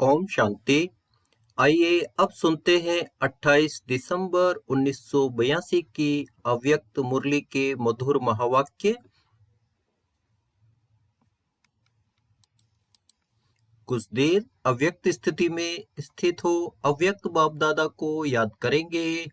ओम शांति। आइए अब सुनते हैं 28 दिसंबर 1982 की अव्यक्त मुरली के मधुर महावाक्य। कुछ देर अव्यक्त स्थिति में स्थित हो अव्यक्त बाप दादा को याद करेंगे।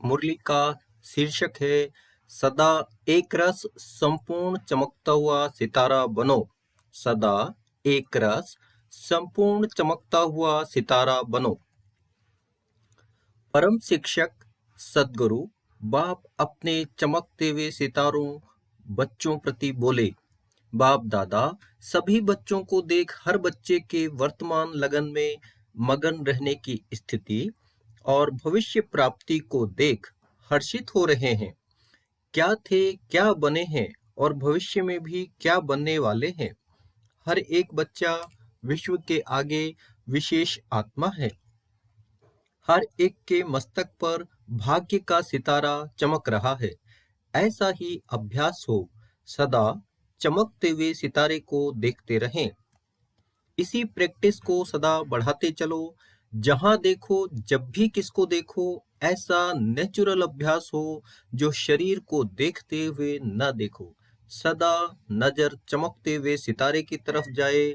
मुरली का शीर्षक है सदा एक रस संपूर्ण चमकता हुआ सितारा बनो। सदा एक रस संपूर्ण चमकता हुआ सितारा बनो। परम शिक्षक सद्गुरु बाप अपने चमकते हुए सितारों बच्चों प्रति बोले। बाप दादा सभी बच्चों को देख हर बच्चे के वर्तमान लगन में मगन रहने की स्थिति और भविष्य प्राप्ति को देख हर्षित हो रहे हैं। क्या थे, क्या बने हैं और भविष्य में भी क्या बनने वाले हैं। हर एक बच्चा विश्व के आगे विशेष आत्मा है। हर एक के मस्तक पर भाग्य का सितारा चमक रहा है। ऐसा ही अभ्यास हो, सदा चमकते हुए सितारे को देखते रहें। इसी प्रैक्टिस को सदा बढ़ाते चलो। जहां देखो, जब भी किसको देखो, ऐसा नेचुरल अभ्यास हो जो शरीर को देखते हुए न देखो। सदा नजर चमकते हुए सितारे की तरफ जाए।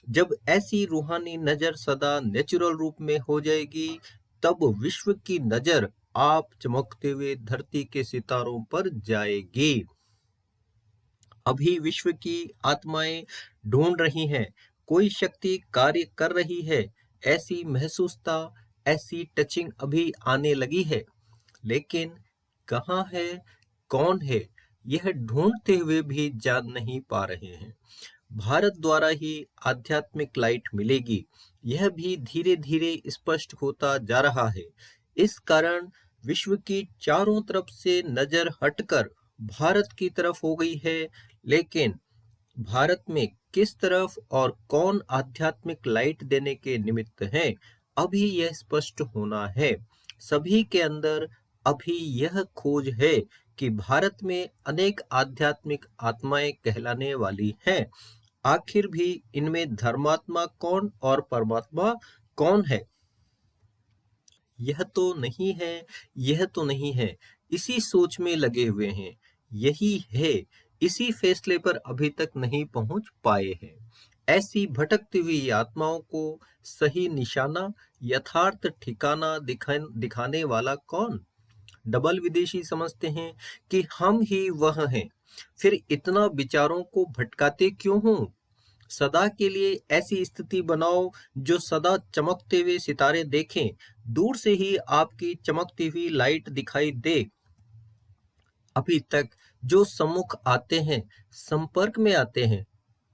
जब ऐसी रूहानी नजर सदा नेचुरल रूप में हो जाएगी, तब विश्व की नजर आप चमकते हुए धरती के सितारों पर जाएगी। अभी विश्व की आत्माएं ढूंढ रही हैं, कोई शक्ति कार्य कर रही है। ऐसी महसूसता, ऐसी टचिंग अभी आने लगी है, लेकिन कहाँ है, कौन है, यह ढूंढते हुए भी जान नहीं पा रहे हैं। भारत द्वारा ही आध्यात्मिक लाइट मिलेगी, यह भी धीरे धीरे स्पष्ट होता जा रहा है। इस कारण विश्व की चारों तरफ से नजर हटकर भारत की तरफ हो गई है, लेकिन भारत में किस तरफ और कौन आध्यात्मिक लाइट देने के निमित्त है, अभी यह स्पष्ट होना है। सभी के अंदर अभी यह खोज है कि भारत में अनेक आध्यात्मिक आत्माएं कहलाने वाली हैं। आखिर भी इनमें धर्मात्मा कौन और परमात्मा कौन है? यह तो नहीं है, यह तो नहीं है, इसी सोच में लगे हुए हैं। यही है, इसी फैसले पर अभी तक नहीं पहुंच पाए हैं। ऐसी भटकती हुई आत्माओं को सही निशाना, यथार्थ ठिकाना दिखाने वाला कौन? डबल विदेशी समझते हैं कि हम ही वह हैं। फिर इतना विचारों को भटकाते क्यों हो? सदा के लिए ऐसी स्थिति बनाओ जो सदा चमकते हुए सितारे देखें। दूर से ही आपकी चमकती हुई लाइट दिखाई दे। अभी तक जो सम्मुख आते हैं, संपर्क में आते हैं,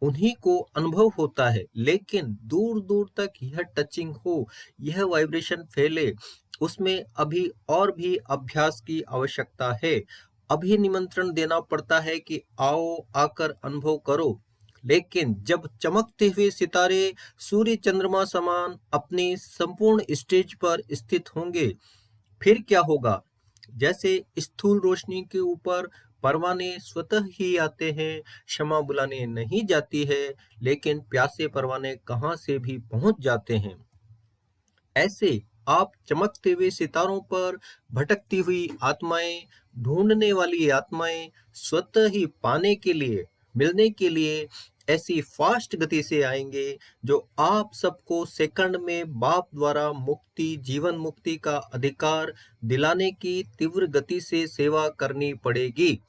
उन्हीं को अनुभव होता है, लेकिन दूर दूर तक यह टचिंग हो, यह वाइब्रेशन फैले, उसमें अभी और भी अभ्यास की आवश्यकता है। अभी निमंत्रण देना पड़ता है कि आओ, आकर अनुभव करो। लेकिन जब चमकते हुए सितारे सूर्य चंद्रमा समान अपनी संपूर्ण स्टेज पर स्थित होंगे, फिर क्या होगा? जैसे स्थूल रोशनी के ऊपर परवाने स्वतः ही आते हैं, क्षमा बुलाने नहीं जाती है, लेकिन प्यासे परवाने कहां से भी पहुंच जाते हैं। ऐसे आप चमकते हुए सितारों पर भटकती हुई आत्माएं, ढूंढने वाली आत्माएं स्वतः ही पाने के लिए, मिलने के लिए ऐसी फास्ट गति से आएंगे जो आप सबको सेकंड में बाप द्वारा मुक्ति, जीवन मुक्ति का अधिकार दिलाने की तीव्र गति से सेवा करनी पड़ेगी।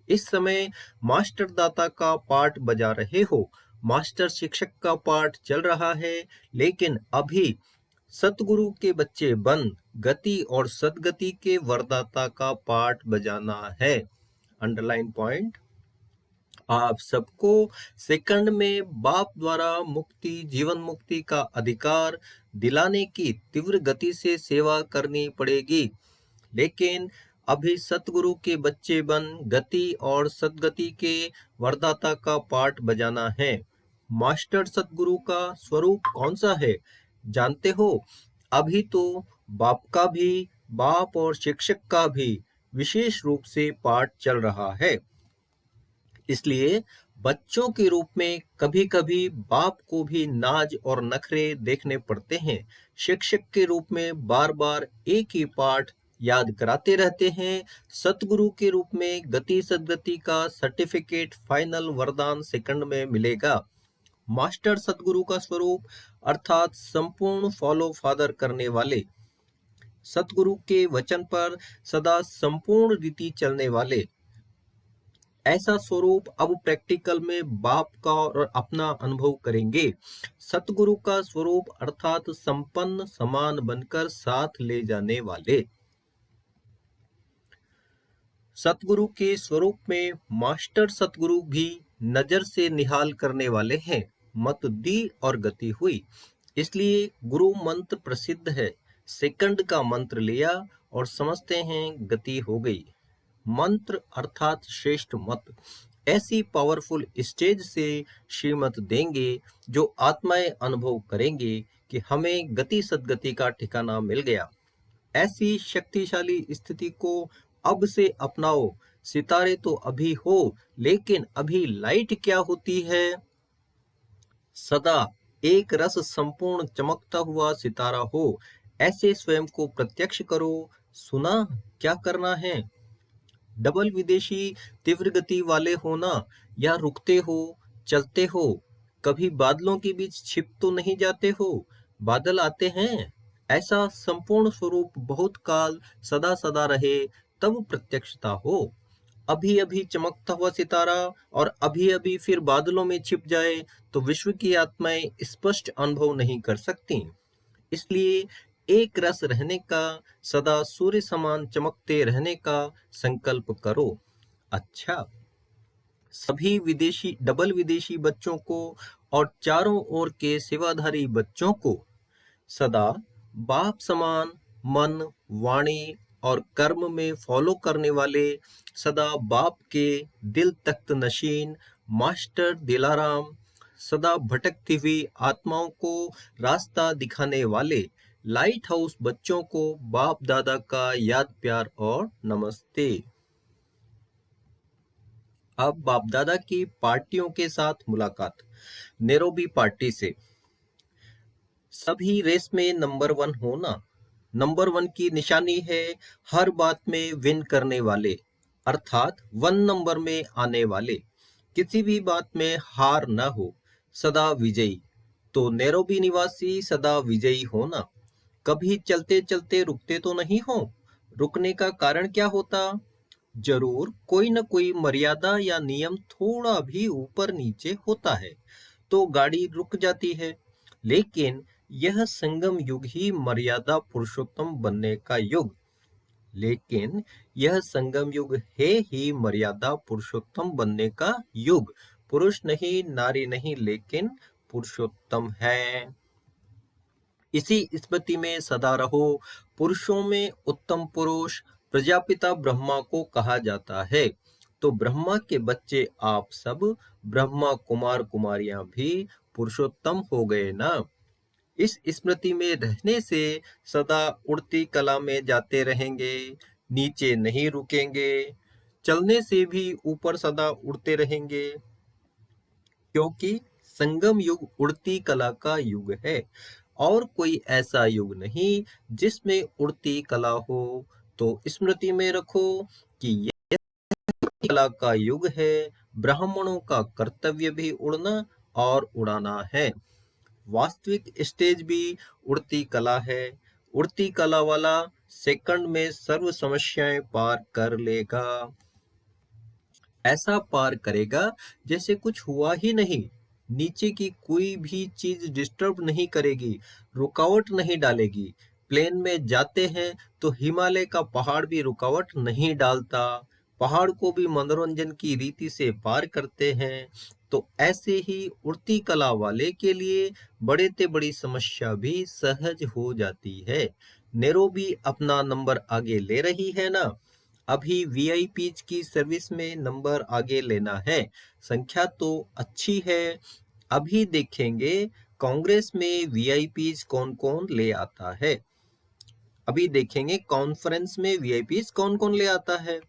इस समय मास्टर दाता का पाठ बजा रहे हो, मास्टर शिक्षक का पाठ चल रहा है, लेकिन अभी सतगुरु के बच्चे बन गति और सदगति के वरदाता का पाठ बजाना है। Underline point. आप सबको सेकंड में बाप द्वारा मुक्ति, जीवन मुक्ति का अधिकार दिलाने की तीव्र गति से सेवा करनी पड़ेगी, लेकिन अभी सतगुरु के बच्चे बन गति और सदगति के वरदाता का पाठ बजाना है। मास्टर सतगुरु का स्वरूप कौन सा है जानते हो? अभी तो बाप का भी, बाप और शिक्षक का भी विशेष रूप से पाठ चल रहा है, इसलिए बच्चों के रूप में कभी कभी बाप को भी नाज और नखरे देखने पड़ते हैं। शिक्षक के रूप में बार बार एक ही पाठ याद कराते रहते हैं। सतगुरु के रूप में गति सदगति का सर्टिफिकेट फाइनल वरदान सेकंड में मिलेगा। मास्टर सतगुरु का स्वरूप अर्थात संपूर्ण फॉलो फादर करने वाले, सतगुरु के वचन पर सदा संपूर्ण रीति चलने वाले, ऐसा स्वरूप अब प्रैक्टिकल में बाप का और अपना अनुभव करेंगे। सतगुरु का स्वरूप अर्थात संपन्न समान बनकर साथ ले जाने वाले। सतगुरु के स्वरूप में मास्टर सतगुरु भी नजर से निहाल करने वाले हैं। मत दी और गति हुई, इसलिए गुरु मंत्र प्रसिद्ध है। सेकंड का मंत्र लिया और समझते हैं गति हो गई। मंत्र अर्थात श्रेष्ठ मत ऐसी पावरफुल स्टेज से श्रीमत देंगे जो आत्माएं अनुभव करेंगे कि हमें गति सदगति का ठिकाना मिल गया। ऐसी शक्तिशाली स्थिति को अब से अपनाओ। सितारे तो अभी हो, लेकिन अभी लाइट क्या होती है? सदा एक रस संपूर्ण चमकता हुआ सितारा हो, ऐसे स्वयं को प्रत्यक्ष करो। सुना क्या करना है? डबल विदेशी तीव्र गति वाले होना, या रुकते हो, चलते हो, कभी बादलों के बीच छिप तो नहीं जाते हो? बादल आते हैं, ऐसा संपूर्ण स्वरूप बहुत काल सदा सदा रहे, तब प्रत्यक्षता हो। अभी अभी चमकता हुआ सितारा और अभी अभी फिर बादलों में छिप जाए तो विश्व की आत्माएं स्पष्ट अनुभव नहीं कर सकती। इसलिए एक रस रहने का, सदा सूर्य समान चमकते रहने का संकल्प करो। अच्छा, सभी विदेशी डबल विदेशी बच्चों को और चारों ओर के सेवाधारी बच्चों को सदा बाप समान मन, वाणी और कर्म में फॉलो करने वाले, सदा बाप के दिल तख्त नशीन मास्टर दिलाराम, सदा भटकती हुई आत्माओं को रास्ता दिखाने वाले लाइट हाउस बच्चों को बाप दादा का याद प्यार और नमस्ते। अब बाप दादा की पार्टियों के साथ मुलाकात। नेरोबी पार्टी से। सभी रेस में नंबर 1 होना। नंबर 1 की निशानी है हर बात में विन करने वाले, अर्थात 1 नंबर में आने वाले। किसी भी बात में हार न हो, सदा विजयी। तो नेरोबी निवासी सदा विजयी होना। कभी चलते चलते रुकते तो नहीं हो? रुकने का कारण क्या होता? जरूर कोई न कोई मर्यादा या नियम थोड़ा भी ऊपर नीचे होता है तो गाड़ी रुक जाती है। लेकिन यह संगम युग ही मर्यादा पुरुषोत्तम बनने का युग। लेकिन यह संगम युग है ही मर्यादा पुरुषोत्तम बनने का युग। पुरुष नहीं, नारी नहीं, लेकिन पुरुषोत्तम है। इसी स्मृति में सदा रहो। पुरुषों में उत्तम पुरुष प्रजापिता ब्रह्मा को कहा जाता है। तो ब्रह्मा के बच्चे आप सब ब्रह्मा कुमार कुमारियां भी पुरुषोत्तम हो गए ना। इस स्मृति में रहने से सदा उड़ती कला में जाते रहेंगे, नीचे नहीं रुकेंगे। चलने से भी ऊपर सदा उड़ते रहेंगे, क्योंकि संगम युग उड़ती कला का युग है और कोई ऐसा युग नहीं जिसमें उड़ती कला हो। तो स्मृति में रखो कि यह कला का युग है, ब्राह्मणों का कर्तव्य भी उड़ना और उड़ाना है। वास्तविक स्टेज भी उड़ती कला है। उड़ती कला वाला सेकंड में सर्व समस्याएं पार कर लेगा। ऐसा पार करेगा जैसे कुछ हुआ ही नहीं। नीचे की कोई भी चीज डिस्टर्ब नहीं करेगी, रुकावट नहीं डालेगी। प्लेन में जाते हैं तो हिमालय का पहाड़ भी रुकावट नहीं डालता। पहाड़ को भी मनोरंजन की रीति से पार करते हैं। तो ऐसे ही उड़ती कला वाले के लिए बड़े से बड़ी समस्या भी सहज हो जाती है। नेरोबी अपना नंबर आगे ले रही है ना। अभी वीआईपीज की सर्विस में नंबर आगे लेना है। संख्या तो अच्छी है। अभी देखेंगे कांग्रेस में वीआईपीज कौन कौन ले आता है। अभी देखेंगे कॉन्फ्रेंस में वीआईपीज कौन कौन ले आता है।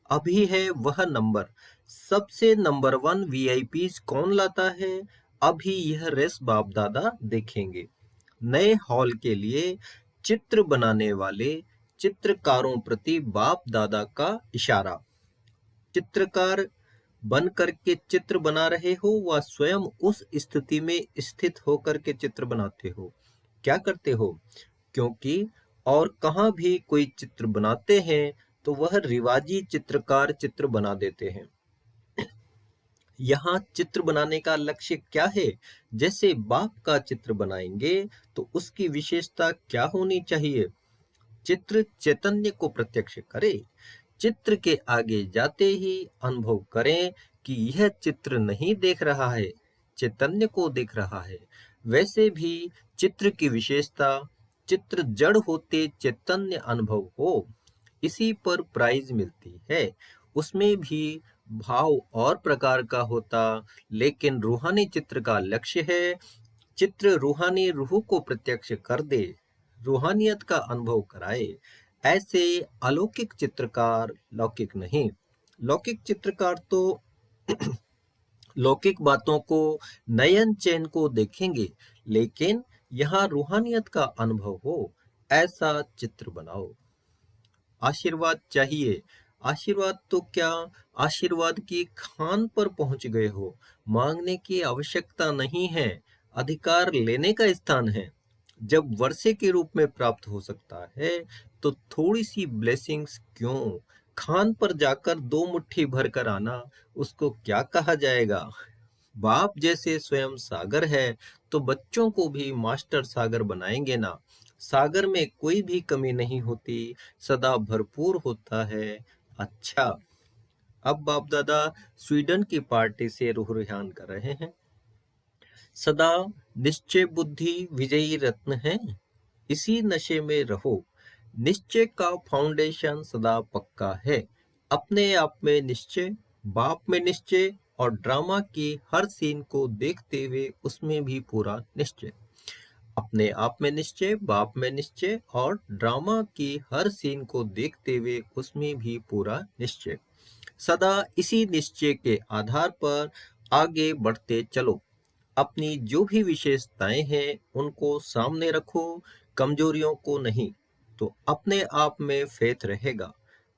अभी है वह नंबर। सबसे नंबर 1 वीआईपीज कौन लाता है। अभी यह रेस बाप दादा देखेंगे। नए हॉल के लिए चित्र बनाने वाले चित्रकारों प्रति बाप दादा का इशारा। चित्रकार बन करके चित्र बना रहे हो व स्वयं उस स्थिति में स्थित होकर के चित्र बनाते हो। क्या करते हो? क्योंकि और कहाँ भी कोई चित्र बनाते हैं तो वह रिवाजी चित्रकार चित्र बना देते हैं। यहाँ चित्र बनाने का लक्ष्य क्या है? जैसे बाप का चित्र बनाएंगे तो उसकी विशेषता क्या होनी चाहिए? चित्र चैतन्य को प्रत्यक्ष करे। चित्र के आगे जाते ही अनुभव करें कि यह चित्र नहीं देख रहा है, चैतन्य को देख रहा है। वैसे भी चित्र की विशेषता चित्र जड़ होते चैतन्य अनुभव हो, इसी पर प्राइज मिलती है। उसमें भी भाव और प्रकार का होता, लेकिन रूहानी चित्र का लक्ष्य है चित्र रूहानी रूह को प्रत्यक्ष कर दे, रूहानियत का अनुभव कराए। ऐसे अलौकिक चित्रकार लौकिक नहीं। लौकिक चित्रकार तो लौकिक बातों को नयन चैन को देखेंगे, लेकिन यहाँ रूहानियत का अनुभव हो ऐसा चित्र बनाओ। आशीर्वाद चाहिए। आशीर्वाद तो क्या, आशीर्वाद की खान पर पहुंच गए हो। मांगने की आवश्यकता नहीं है, अधिकार लेने का स्थान है। जब वर्षे के रूप में प्राप्त हो सकता है तो थोड़ी सी ब्लेसिंग्स क्यों? खान पर जाकर 2 मुट्ठी भर कर आना, उसको क्या कहा जाएगा? बाप जैसे स्वयं सागर है तो बच्चों को भी मास्टर सागर बनाएंगे ना। सागर में कोई भी कमी नहीं होती, सदा भरपूर होता है। अच्छा, अब बाप दादा स्वीडन की पार्टी से रूह रिहान कर रहे हैं। सदा निश्चय बुद्धि विजयी रत्न है, इसी नशे में रहो। निश्चय का फाउंडेशन सदा पक्का है। अपने आप में निश्चय, बाप में निश्चय और ड्रामा की हर सीन को देखते हुए उसमें भी पूरा निश्चय। अपने आप में निश्चय, बाप में निश्चय और ड्रामा की हर सीन को देखते हुए उसमें भी पूरा निश्चय। सदा इसी निश्चय के आधार पर आगे बढ़ते चलो। अपनी जो भी विशेषताएं हैं उनको सामने रखो, कमजोरियों को नहीं। तो अपने आप में फेथ रहेगा।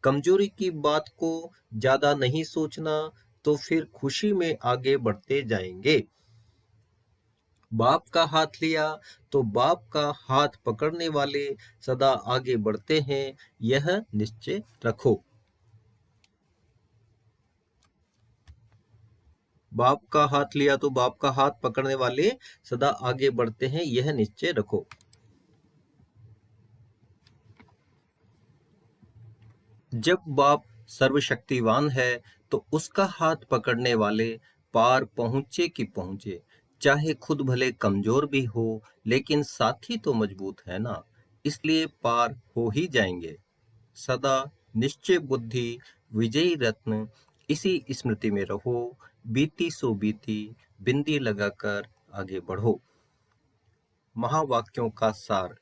कमजोरी की बात को ज्यादा नहीं सोचना, तो फिर खुशी में आगे बढ़ते जाएंगे। बाप का हाथ लिया तो बाप का हाथ पकड़ने वाले सदा आगे बढ़ते हैं, यह निश्चय रखो। बाप का हाथ लिया तो बाप का हाथ पकड़ने वाले सदा आगे बढ़ते हैं, यह निश्चय रखो। जब बाप सर्वशक्तिवान है तो उसका हाथ पकड़ने वाले पार पहुंचे कि पहुंचे, चाहे खुद भले कमजोर भी हो, लेकिन साथी तो मजबूत है ना, इसलिए पार हो ही जाएंगे। सदा निश्चय बुद्धि विजयी रत्न, इसी स्मृति में रहो। बीती सो बीती, बिंदी लगाकर आगे बढ़ो। महावाक्यों का सार।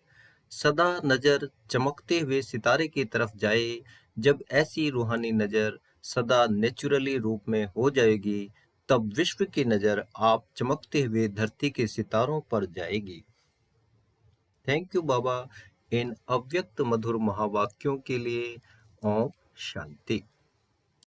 सदा नजर चमकते हुए सितारे की तरफ जाए। जब ऐसी रूहानी नजर सदा नेचुरली रूप में हो जाएगी, तब विश्व की नजर आप चमकते हुए धरती के सितारों पर जाएगी। थैंक यू बाबा इन अव्यक्त मधुर महावाक्यों के लिए। ओम शांति।